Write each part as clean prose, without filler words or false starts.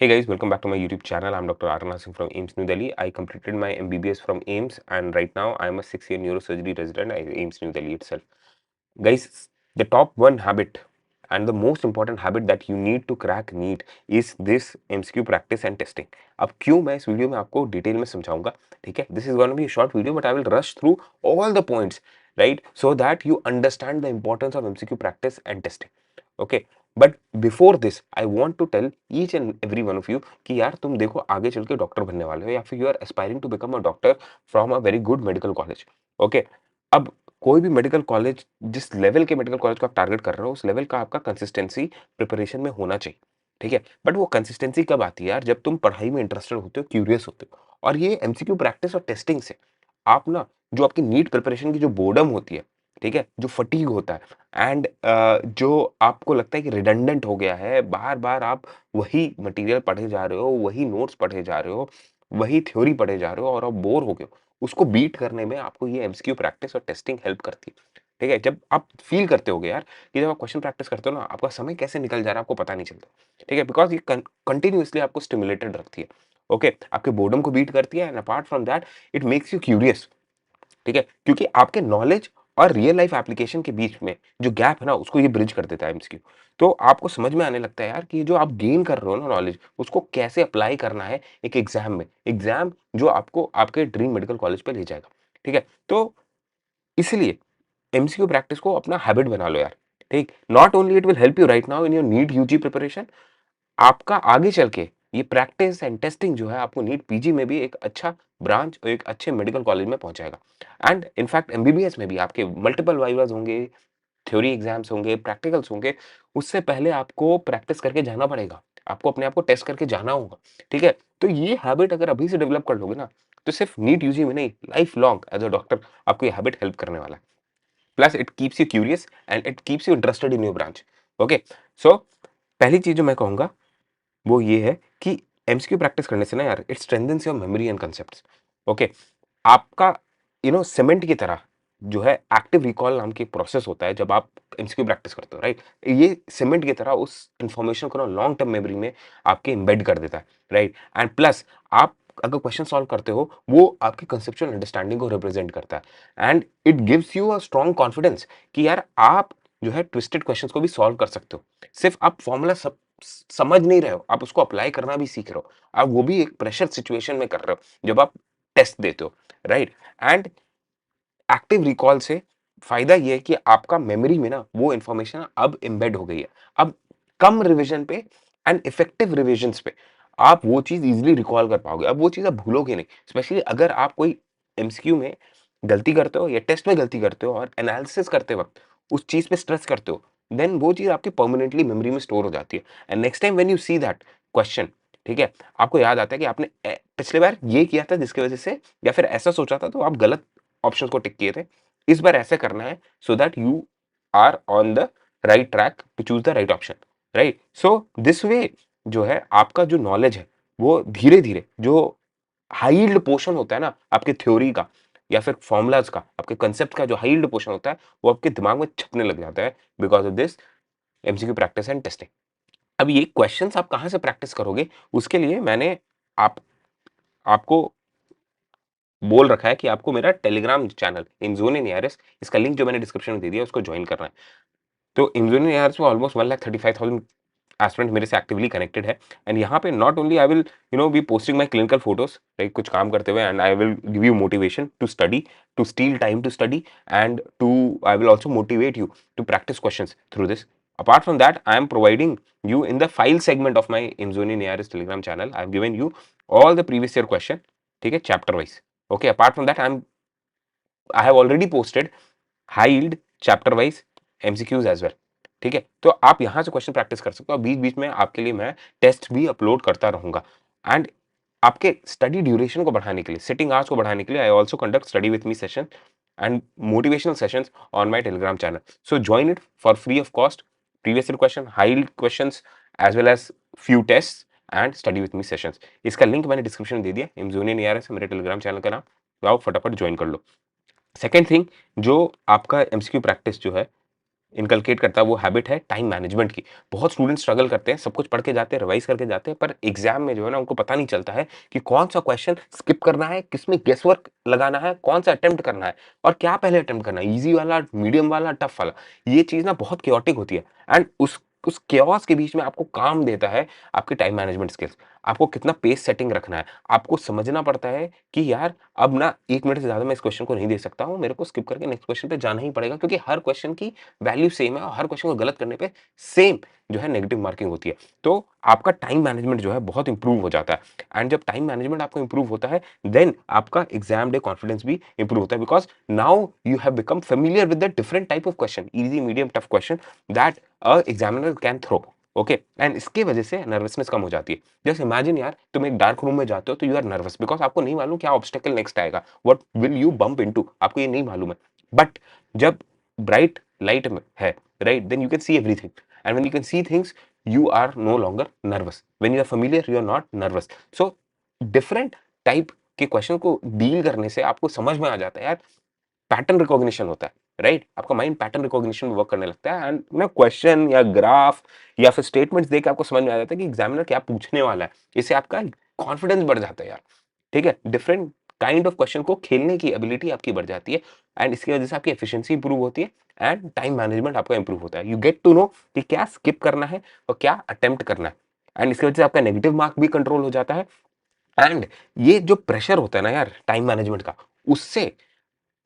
Hey guys, welcome back to my YouTube channel. I'm Dr. Arana Singh from AIMS New Delhi. I completed my MBBS from AIMS and right now I'm a 6-year neurosurgery resident at AIMS New Delhi itself. Guys, the top one habit and the most important habit that you need to crack NEET is this MCQ practice and testing. अब क्यों मैं इस video में आपको detail में समझाऊंगा, ठीक है? This is going to be a short video, but I will rush through all the points, right? So that you understand the importance of MCQ practice and testing. Okay? But before this I want to tell each and every one of you कि यार तुम देखो आगे चल के doctor बनने वाले हो या फिर you are aspiring to become a doctor from a very good medical college. Okay, अब कोई भी मेडिकल कॉलेज, जिस लेवल के मेडिकल कॉलेज को आप टारगेट कर रहे हो, उस लेवल का आपका कंसिस्टेंसी प्रिपरेशन में होना चाहिए, ठीक है? बट वो कंसिस्टेंसी कब आती है यार? जब तुम पढ़ाई में इंटरेस्टेड होते हो, क्यूरियस होते हो। और ये एमसीक्यू प्रैक्टिस और टेस्टिंग से आप ना, जो आपकी नीट प्रिपरेशन की जो बोर्डम होती है, ठीक है, जो फटीग होता है एंड जो आपको लगता है कि रिडंडेंट हो गया है, बार-बार आप वही मटेरियल पढ़े जा रहे हो, वही नोट्स पढ़े जा रहे हो, वही थ्योरी पढ़े जा रहे हो और आप बोर हो गए हो, उसको बीट करने में आपको ये एमसीक्यू प्रैक्टिस और टेस्टिंग हेल्प करती है। ठीक है? जब आप फील करते होगे यार कि जब आप क्वेश्चन प्रैक्टिस करते हो ना, आपका समय कैसे निकल जा रहा है आपको पता नहीं चलता। ठीक है? बिकॉज़ ये कंटीन्यूअसली आपको स्टिमुलेटेड रखती है। ओके? आपके बोर्डम को बीट करती है and apart from that it makes you curious. ठीक है? क्योंकि आपके नॉलेज और रियल लाइफ एप्लीकेशन के बीच में जो गैप है ना, उसको ये ब्रिज कर देता है एमसीक्यू। तो आपको समझ में आने लगता है यार कि जो आप गेन कर रहे हो ना नॉलेज, उसको कैसे अप्लाई करना है एक एग्जाम में। एग्जाम जो आपको आपके ड्रीम मेडिकल कॉलेज पे ले जाएगा। ठीक है? तो इसलिए एमसीक्यू प्रैक्टिस को अपना हैबिट बना लो यार। ठीक? Not only it will help you right now in your NEET UG preparation, आपका आगे चल के ये प्रैक्टिस एंड टेस्टिंग जो है आपको नीट पीजी में भी एक अच्छा ब्रांच और एक अच्छे मेडिकल कॉलेज में पहुंचाएगा। एंड इनफैक्ट एमबीबीएस में भी आपके मल्टीपल वाइवास होंगे, थ्योरी एग्जाम्स होंगे, प्रैक्टिकल्स होंगे, उससे पहले आपको प्रैक्टिस करके जाना पड़ेगा। आपको अपने आप को टेस्ट करके जाना होगा। ठीक है? तो ये हैबिट अगर अभी से डेवलप कर लोगे ना, तो सिर्फ नीट यूजी में नहीं, life long as a doctor आपको ये हैबिट हेल्प करने वाला है। Plus it keeps you curious and it keeps you interested in your branch. Okay, so पहली चीज जो मैं कहूंगा वो ये है कि एमसीक्यू प्रैक्टिस करने से ना यार it strengthens your memory and concepts. Okay, आपका सीमेंट की तरह जो है एक्टिव रिकॉल नाम की प्रोसेस होता है जब आप एमसीक्यू प्रैक्टिस करते हो, राइट? ये सीमेंट की तरह उस इंफॉर्मेशन को ना लॉन्ग टर्म मेमोरी में आपके एम्बेड कर देता है, राइट? एंड प्लस आप अगर क्वेश्चन सॉल्व करते हो, वो आपकी कंसेप्चुअल अंडरस्टैंडिंग को रिप्रेजेंट करता है and it gives you a strong confidence कि यार आप जो है ट्विस्टेड क्वेश्चंस को भी सॉल्व कर सकते हो। सिर्फ आप फॉर्मूला समझ नहीं रहे हो, आप उसको अप्लाई करना भी सीख रहे हो। आप वो भी एक प्रेशर सिचुएशन में कर रहे हो जब आप टेस्ट देते हो, राइट? एंड एक्टिव रिकॉल से फायदा ये है कि आपका मेमोरी में ना वो इंफॉर्मेशन अब एम्बेड हो गई है। अब कम रिवीजन पे एंड इफेक्टिव रिविजन्स पे आप वो चीज़ ईज़िली रिकॉल कर पाओगे। अब वो चीज़ आप भूलोगे नहीं। स्पेशली अगर आप कोई एमसीक्यू में गलती करते हो या टेस्ट में गलती करते हो और एनालिसिस करते वक़्त उस चीज़ पे स्ट्रेस करते हो, देन वो चीज़ आपकी परमानेंटली मेमोरी में स्टोर हो जाती है and next time when you see that question, ठीक है? आपको याद आता है कि आपने पिछली बार ये किया था जिसकी वज़ह से या फिर ऐसा सोचा था तो आप गलत ऑप्शंस को टिक किए थे। इस बार ऐसे करना है so that you are on the right track to choose the right option, right? So this way जो है आपका जो नॉलेज है, वो धीरे-धीरे जो हाई यील्ड पोर्शन होता है ना आपके थ्योरी का या फिर फॉर्मूलाज़ का, आपके कांसेप्ट का जो हाई यील्ड पोर्शन होता है, वो आपके दिमाग में छपने लग जाता है because of this MCQ practice and testing. अब ये क्वेश्चंस आप कहाँ से प्रैक्टिस करोगे, उसके लिए मैंने आप आपको बोल रखा है कि आपको मेरा टेलीग्राम चैनल इंजोन एआरएस, इसका लिंक जो मैंने डिस्क्रिप्शन में दे दिया है उसको ज्वाइन करना है। तो इंजोन एआरएस में ऑलमोस्ट 1,35,000 एस्पिरेंट मेरे से एक्टिवली कनेक्टेड है एंड यहाँ पे not only I will be posting my clinical photos, like कुछ काम करते हुए, and I will give you motivation to study, to steal time to study and to I will also motivate you to practice questions through this. Apart from that, I am providing you in the file segment of my Imzoni ARS Telegram channel. I have given you all the previous year question, ठीक है, chapter wise. Okay. Apart from that, I have already posted high yield chapter wise MCQs as well. ठीक है, तो आप यहां से question practice कर सकते हो। बीच बीच में आपके लिए मैं टेस्ट भी अपलोड करता रहूंगा एंड आपके स्टडी ड्यूरेशन को बढ़ाने के लिए, सिटिंग आवर्स को बढ़ाने के लिए I also conduct study with me session and motivational sessions on my Telegram channel. So join it for free of cost. Previous year question, high yield questions as well as few test and study with me sessions. इसका link मैंने description में दे दिया। इमजोनियन ARS है मेरे Telegram channel का नाम, तो आओ फटाफट ज्वाइन कर लो। सेकेंड थिंग, जो आपका एमसीक्यू प्रैक्टिस जो है इनकलकेट करता है वो हैबिट है टाइम मैनेजमेंट की। बहुत स्टूडेंट स्ट्रगल करते हैं, सब कुछ पढ़ के जाते हैं, रिवाइज करके जाते हैं, पर एग्जाम में जो है ना उनको पता नहीं चलता है कि कौन सा क्वेश्चन स्किप करना है, किसमें गेस वर्क लगाना है, कौन सा अटेम्प्ट करना है और क्या पहले अटेम्प्ट करना है, ईजी वाला, मीडियम वाला, टफ वाला। ये चीज ना बहुत क्योटिक होती है एंड उस chaos के बीच में आपको काम देता है आपके टाइम मैनेजमेंट स्किल्स। आपको कितना पेस सेटिंग रखना है, आपको समझना पड़ता है कि यार अब ना 1 मिनट से ज़्यादा मैं इस क्वेश्चन को नहीं दे सकता हूँ, मेरे को स्किप करके नेक्स्ट क्वेश्चन पे जाना ही पड़ेगा क्योंकि हर क्वेश्चन की वैल्यू सेम है और हर क्वेश्चन को गलत करने पे सेम जो है नेगेटिव मार्किंग होती है। तो आपका टाइम मैनेजमेंट जो है बहुत इंप्रूव हो जाता है एंड जब टाइम मैनेजमेंट आपका इंप्रूव होता है देन आपका एग्जाम डे कॉन्फिडेंस भी इंप्रूव होता है because now you have become familiar with the different type of question, easy, medium, tough question that a examiner can throw. Okay, and इसके वजह से नर्वसनेस कम हो जाती है। जस्ट इमेजिन यार तुम एक डार्क रूम में जाते हो तो यू आर नर्वस बिकॉज आपको नहीं मालूम क्या ऑब्स्टेकल नेक्स्ट आएगा, what will you bump into, आपको ये नहीं मालूम है। बट जब ब्राइट लाइट में है, right, then you can see everything and when you can see things you are no longer nervous. When you are familiar, you are not nervous. So different type के question को deal करने से आपको समझ में आ जाता है यार, पैटर्न रिकॉग्निशन होता है, राइट? आपका माइंड पैटर्न रिकॉग्निशन में वर्क करने लगता है एंड ना क्वेश्चन या ग्राफ या फिर स्टेटमेंट्स देख के आपको समझ में आ जाता है कि एग्जामिनर क्या पूछने वाला है। इससे आपका कॉन्फिडेंस बढ़ जाता है यार, ठीक है? डिफरेंट काइंड ऑफ क्वेश्चन को खेलने की एबिलिटी आपकी बढ़ जाती है एंड इसकी वजह से आपकी एफिशिएंसी इंप्रूव होती है एंड टाइम मैनेजमेंट आपका इंप्रूव होता है। यू गेट टू नो कि क्या स्किप करना है और क्या अटेम्प्ट करना है एंड इसकी वजह से आपका नेगेटिव मार्क भी कंट्रोल हो जाता है एंड ये जो प्रेशर होता है ना यार टाइम मैनेजमेंट का, उससे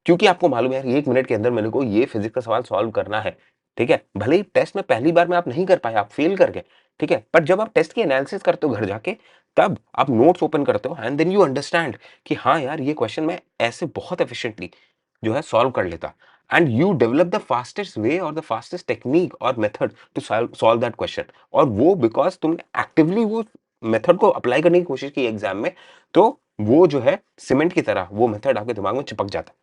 क्योंकि आपको मालूम है यार 1 मिनट के अंदर मेरे को ये फिजिक्स का सवाल सॉल्व करना है, ठीक है? भले ही टेस्ट में पहली बार में आप नहीं कर पाए, आप फेल कर गए, ठीक है? पर जब आप टेस्ट की एनालिसिस करते हो घर जाके, तब आप नोट्स ओपन करते हो एंड देन यू अंडरस्टैंड कि हाँ यार ये क्वेश्चन मैं ऐसे बहुत एफिशिएंटली जो है सॉल्व कर लेता and you develop the fastest way और द फास्टेस्ट टेक्निक और method to solve that question और वो बिकॉज़ तुमने एक्टिवली वो मेथड को अप्लाई करने की कोशिश की एग्जाम में, तो वो जो है सीमेंट की तरह वो मेथड आपके दिमाग में चिपक जाता है।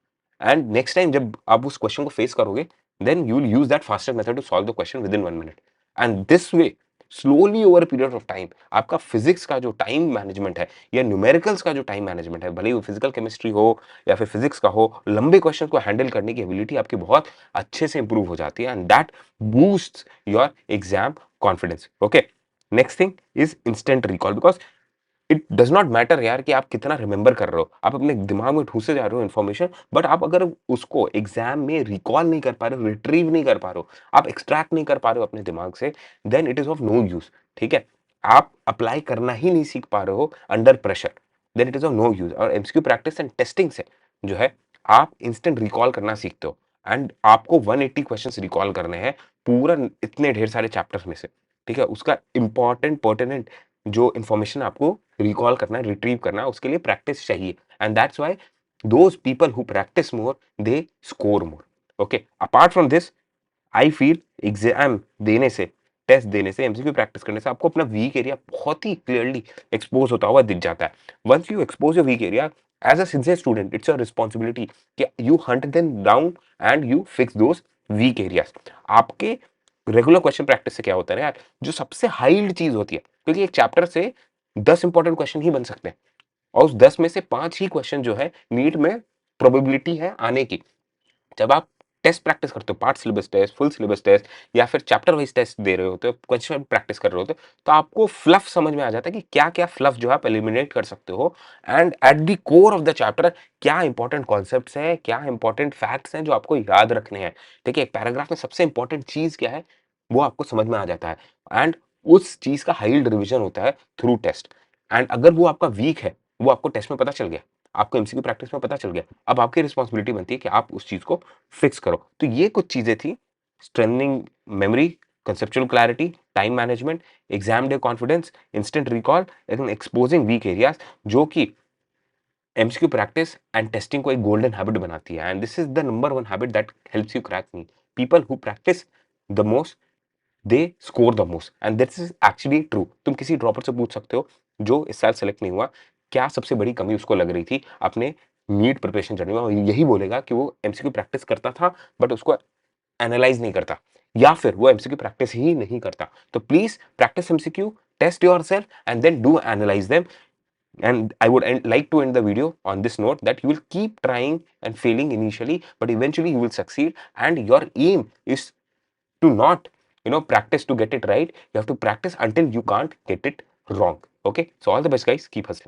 एंड नेक्स्ट टाइम जब आप उस क्वेश्चन को फेस करोगे then you will use that faster method to solve the question within 1 minute and this way slowly over period of time आपका फिजिक्स का जो टाइम मैनेजमेंट है या न्यूमेरिकल्स का जो टाइम मैनेजमेंट है, भले ही वो फिजिकल केमिस्ट्री हो या फिर फिजिक्स का हो, लंबे क्वेश्चन को हैंडल करने की एबिलिटी आपकी बहुत अच्छे से इंप्रूव हो जाती है and that boost your exam confidence. Okay, next thing is instant recall because it does not matter यार कि आप कितना रिमेंबर कर रहे हो, आप अपने दिमाग में ठूसे जा रहे हो इन्फॉर्मेशन, बट आप अगर उसको एग्जाम में रिकॉल नहीं कर पा रहे हो, रिट्रीव नहीं कर पा रहे हो, आप एक्सट्रैक्ट नहीं कर पा रहे हो अपने दिमाग से, then it is of no use. ठीक है, आप अप्लाई करना ही नहीं सीख पा रहे हो under pressure, then it is of no use. और एमसीक्यू प्रैक्टिस एंड टेस्टिंग से जो है आप इंस्टेंट रिकॉल करना सीखते हो एंड आपको 180 क्वेश्चंस रिकॉल करने हैं पूरा इतने ढेर सारे चैप्टर्स में से। ठीक है, उसका इंपॉर्टेंट पर्टिनेंट जो इन्फॉर्मेशन आपको रिकॉल करना है, रिट्रीव करना है, उसके लिए प्रैक्टिस चाहिए and that's why those people who practice more they score more. Okay, apart from this I feel exam देने से, टेस्ट देने से, एमसीक्यू प्रैक्टिस करने से आपको अपना वीक एरिया बहुत ही क्लियरली एक्सपोज होता हुआ दिख जाता है। Once you expose your weak area as a sincere student, it's your responsibility कि you hunt them down and you fix those weak areas. आपके रेगुलर क्वेश्चन प्रैक्टिस से क्या होता है ना यार, जो सबसे हाइल्ड चीज होती है, क्योंकि एक चैप्टर से 10 इंपॉर्टेंट क्वेश्चन ही बन सकते हैं और उस 10 में से 5 ही क्वेश्चन जो है नीट में प्रोबेबिलिटी है आने की। जब आप टेस्ट प्रैक्टिस करते हो, part syllabus test, full syllabus test या फिर चैप्टर वाइज टेस्ट दे रहे होते हो, क्वेश्चन प्रैक्टिस कर रहे होते हो, तो आपको फ्लफ समझ में आ जाता है कि क्या-क्या फ्लफ जो है आप एलिमिनेट कर सकते हो and at the core of the chapter क्या इंपॉर्टेंट कॉन्सेप्ट्स हैं, क्या इंपॉर्टेंट फैक्ट्स हैं जो आपको याद रखने हैं। ठीक है, एक पैराग्राफ में सबसे इंपॉर्टेंट चीज क्या है, वो आपको समझ में आ जाता है एंड उस चीज का हाइल्ड रिवीजन होता है थ्रू टेस्ट एंड अगर वो आपका वीक है, वो आपको टेस्ट में पता चल गया, आपको एमसीक्यू प्रैक्टिस में पता चल गया, अब आपकी रिस्पॉन्सिबिलिटी बनती है कि आप उस चीज को फिक्स करो। तो ये कुछ चीजें थी, strengthening memory, conceptual clarity, time management, exam day confidence, instant recall and exposing weak areas, जो कि एमसीक्यू प्रैक्टिस एंड टेस्टिंग को एक गोल्डन हैबिट बनाती है and this is the number one habit that helps you crack me. People who practice the most they score the most and this is actually true. तुम किसी dropper से पूछ सकते हो जो इस साल सेलेक्ट नहीं हुआ, क्या सबसे बड़ी कमी उसको लग रही थी अपने नीट प्रिपरेशन जर्नी में, और यही बोलेगा कि वो एमसीक्यू प्रैक्टिस करता था बट उसको एनालाइज नहीं करता या फिर वो एमसीक्यू प्रैक्टिस ही नहीं करता। तो please practice MCQ, test yourself and then do analyse them. And I would like to end the video on this note that you will keep trying and failing initially, but eventually you will succeed and your aim is to not, practice to get it right. You have to practice until you can't get it wrong. Okay, so all the best, guys. Keep hustling.